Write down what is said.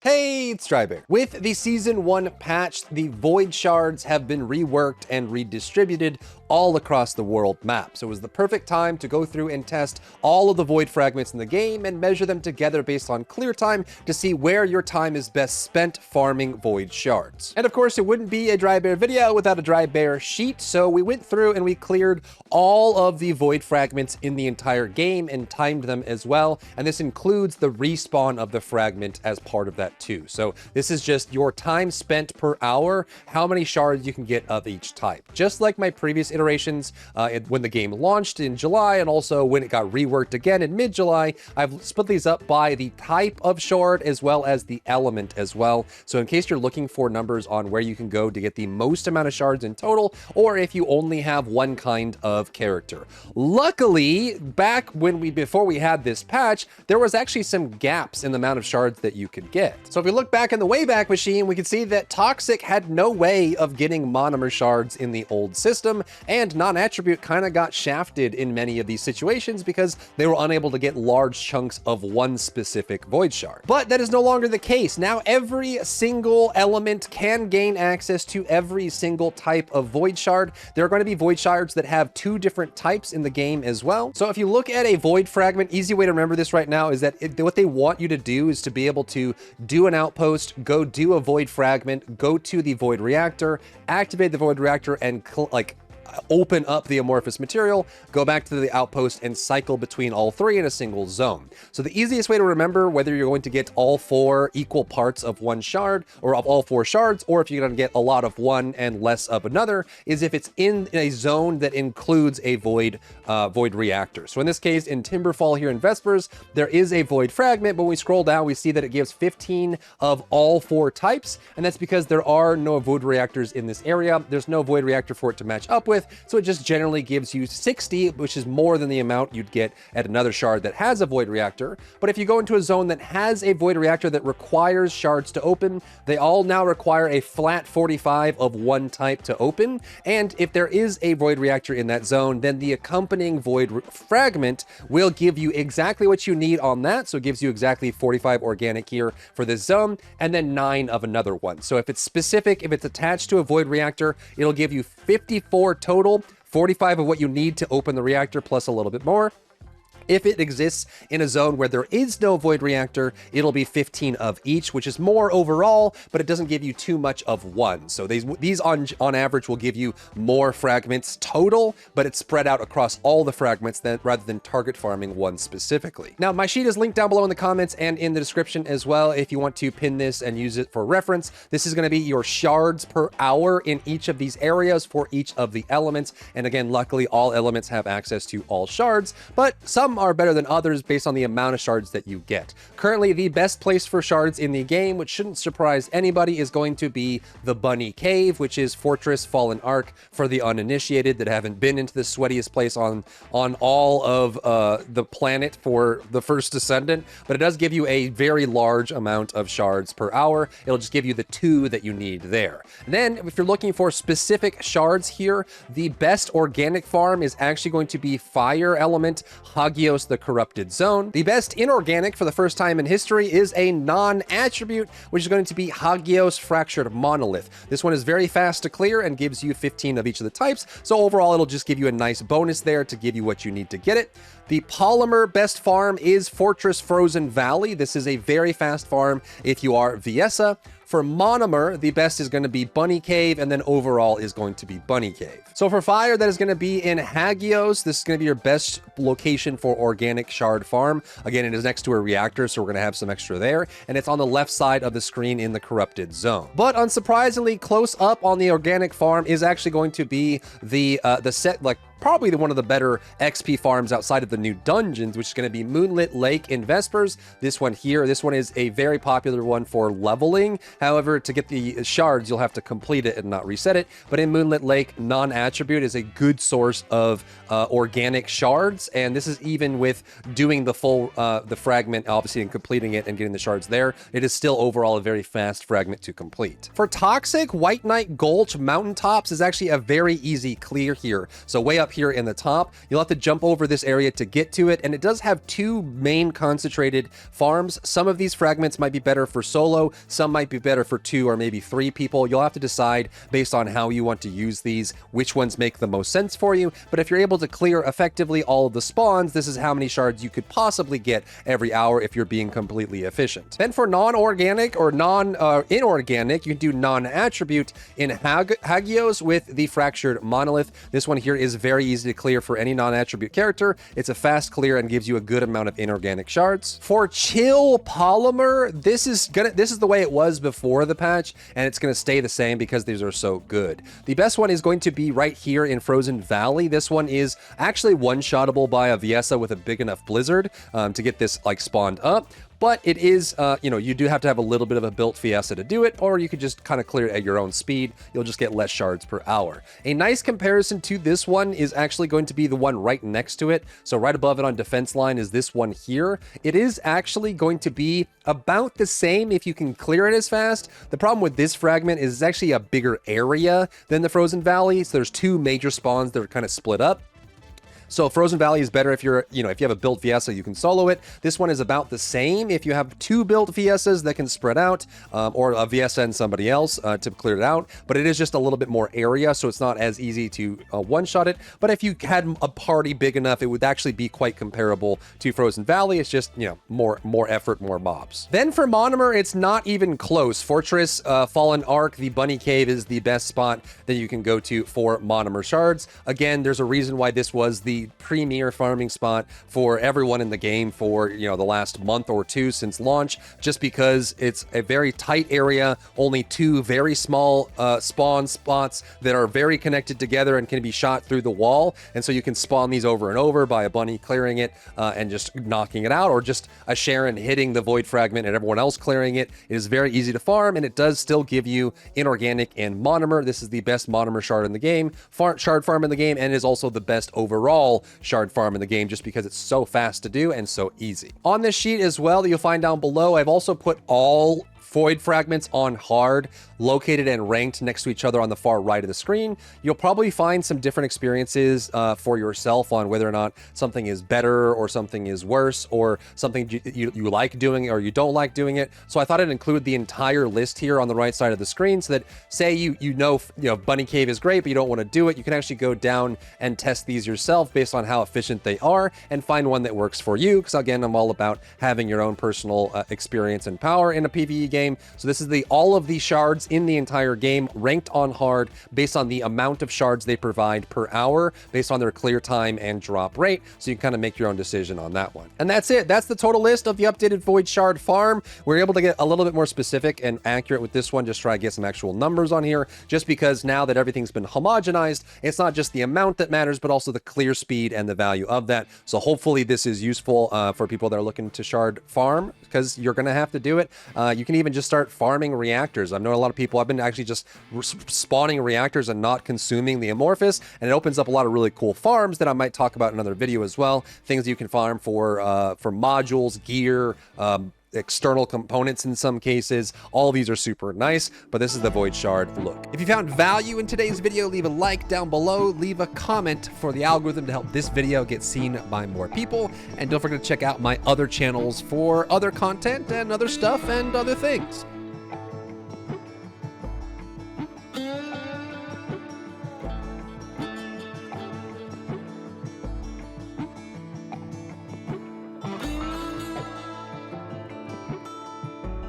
Hey, it's Drybear. With the Season 1 patch, the Void Shards have been reworked and redistributed all across the world map. So it was the perfect time to go through and test all of the Void fragments in the game and measure them together based on clear time to see where your time is best spent farming Void Shards. And of course, it wouldn't be a Drybear video without a Drybear sheet, so we went through and we cleared all of the Void fragments in the entire game and timed them as well. And this includes the respawn of the fragment as part of that too. So this is just your time spent per hour, how many shards you can get of each type. Just like my previous iterations when the game launched in July and also when it got reworked again in mid-July, I've split these up by the type of shard as well as the element as well. So in case you're looking for numbers on where you can go to get the most amount of shards in total, or if you only have one kind of character. Luckily, back before we had this patch, there was actually some gaps in the amount of shards that you could get. So if we look back in the Wayback Machine, we can see that Toxic had no way of getting monomer shards in the old system, and non-attribute kind of got shafted in many of these situations because they were unable to get large chunks of one specific Void Shard. But that is no longer the case. Now every single element can gain access to every single type of Void Shard. There are going to be Void Shards that have two different types in the game as well. So if you look at a Void Fragment, easy way to remember this right now is that what they want you to do is to be able to do an outpost, go do a Void Fragment, go to the Void Reactor, activate the Void Reactor, and open up the amorphous material, go back to the outpost, and cycle between all three in a single zone. So the easiest way to remember whether you're going to get all four equal parts of one shard, or of all four shards, or if you're going to get a lot of one and less of another, is if it's in a zone that includes a void reactor. So in this case, in Timberfall here in Vespers, there is a void fragment, but when we scroll down, we see that it gives 15 of all four types, and that's because there are no void reactors in this area. There's no void reactor for it to match up with, so it just generally gives you 60, which is more than the amount you'd get at another shard that has a void reactor. But if you go into a zone that has a void reactor that requires shards to open, they all now require a flat 45 of one type to open. And if there is a void reactor in that zone, then the accompanying void fragment will give you exactly what you need on that. So it gives you exactly 45 organic here for this zone, and then 9 of another one. So if it's specific, if it's attached to a void reactor, it'll give you 54 total, 45 of what you need to open the reactor plus a little bit more. If it exists in a zone where there is no void reactor, it'll be 15 of each, which is more overall, but it doesn't give you too much of one. So these on average will give you more fragments total, but it's spread out across all the fragments rather than target farming one specifically. Now, my sheet is linked down below in the comments and in the description as well if you want to pin this and use it for reference. This is going to be your shards per hour in each of these areas for each of the elements. And again, luckily all elements have access to all shards, but some are better than others based on the amount of shards that you get. Currently, the best place for shards in the game, which shouldn't surprise anybody, is going to be the Bunny Cave, which is Fortress Fallen Ark for the uninitiated that haven't been into the sweatiest place on all of the planet for the First Descendant, but it does give you a very large amount of shards per hour. It'll just give you the 2 that you need there. And then, if you're looking for specific shards here, the best organic farm is actually going to be Fire Element Hagios the Corrupted Zone. The best inorganic for the first time in history is a non-attribute, which is going to be Hagios Fractured Monolith. This one is very fast to clear and gives you 15 of each of the types, so overall it'll just give you a nice bonus there to give you what you need to get it. The Polymer best farm is Fortress Frozen Valley. This is a very fast farm if you are Viessa. For Monomer, the best is going to be Bunny Cave, and then overall is going to be Bunny Cave. So for Fire, that is going to be in Hagios. This is going to be your best location for organic shard farm. Again, it is next to a reactor, so we're going to have some extra there, and it's on the left side of the screen in the Corrupted Zone. But unsurprisingly, close up on the organic farm is actually going to be the set, probably one of the better XP farms outside of the new dungeons, which is going to be Moonlit Lake in Vespers. This one here, this one is a very popular one for leveling. However, to get the shards, you'll have to complete it and not reset it. But in Moonlit Lake, non-attribute is a good source of organic shards. And this is even with doing the full, the fragment, obviously, and completing it and getting the shards there. It is still overall a very fast fragment to complete. For Toxic, White Knight Gulch Mountaintops is actually a very easy clear here. So way up up here in the top. You'll have to jump over this area to get to it, and it does have two main concentrated farms. Some of these fragments might be better for solo, some might be better for 2 or maybe 3 people. You'll have to decide based on how you want to use these, which ones make the most sense for you. But if you're able to clear effectively all of the spawns, this is how many shards you could possibly get every hour if you're being completely efficient. Then for non-organic or inorganic, you can do non-attribute in Hagios with the Fractured Monolith. This one here is very easy to clear for any non-attribute character. It's a fast clear and gives you a good amount of inorganic shards. For Chill Polymer, this is the way it was before the patch, and it's gonna stay the same because these are so good. The best one is going to be right here in Frozen Valley. This one is actually one-shottable by a Viessa with a big enough blizzard to get this like spawned up. But it is, you do have to have a little bit of a built Fiesta to do it, or you could just kind of clear it at your own speed. You'll just get less shards per hour. A nice comparison to this one is actually going to be the one right next to it. So right above it on defense line is this one here. It is actually going to be about the same if you can clear it as fast. The problem with this fragment is it's actually a bigger area than the Frozen Valley. So there's 2 major spawns that are kind of split up. So Frozen Valley is better if you're, if you have a built Fiesta, you can solo it. This one is about the same if you have 2 built Fiestas that can spread out, or a Fiesta and somebody else to clear it out. But it is just a little bit more area, so it's not as easy to one-shot it. But if you had a party big enough, it would actually be quite comparable to Frozen Valley. It's just, more effort, more mobs. Then for Monomer, it's not even close. Fortress, Fallen Ark, the Bunny Cave is the best spot that you can go to for Monomer shards. Again, there's a reason why this was the premier farming spot for everyone in the game for the last month or 2 since launch, just because it's a very tight area, only 2 very small spawn spots that are very connected together and can be shot through the wall, and so you can spawn these over and over by a bunny clearing it and just knocking it out, or just a Sharon hitting the void fragment and everyone else clearing it. It is very easy to farm, and it does still give you inorganic and monomer. This is the best monomer shard in the game, shard farm in the game, and is also the best overall shard farm in the game just because it's so fast to do and so easy. On this sheet as well that you'll find down below, I've also put all void fragments on hard, located and ranked next to each other on the far right of the screen. You'll probably find some different experiences for yourself on whether or not something is better or something is worse, or something you like doing or you don't like doing it. So I thought I'd include the entire list here on the right side of the screen, so that say you know Bunny Cave is great, but you don't want to do it, you can actually go down and test these yourself based on how efficient they are and find one that works for you. Because again, I'm all about having your own personal experience and power in a PvE game. So this is all of the shards in the entire game ranked on hard based on the amount of shards they provide per hour, based on their clear time and drop rate. So you can kind of make your own decision on that one. And that's it. That's the total list of the updated Void Shard farm. We're able to get a little bit more specific and accurate with this one, just try to get some actual numbers on here, just because now that everything's been homogenized, it's not just the amount that matters, but also the clear speed and the value of that. So hopefully this is useful for people that are looking to shard farm, because you're going to have to do it. You can even just start farming reactors. I've known a lot of people, I've been actually just spawning reactors and not consuming the amorphous, and it opens up a lot of really cool farms that I might talk about in another video as well. Things you can farm for modules, gear, external components in some cases. All of these are super nice, but this is the Void Shard look. If you found value in today's video, leave a like down below, leave a comment for the algorithm to help this video get seen by more people, and don't forget to check out my other channels for other content and other stuff and other things.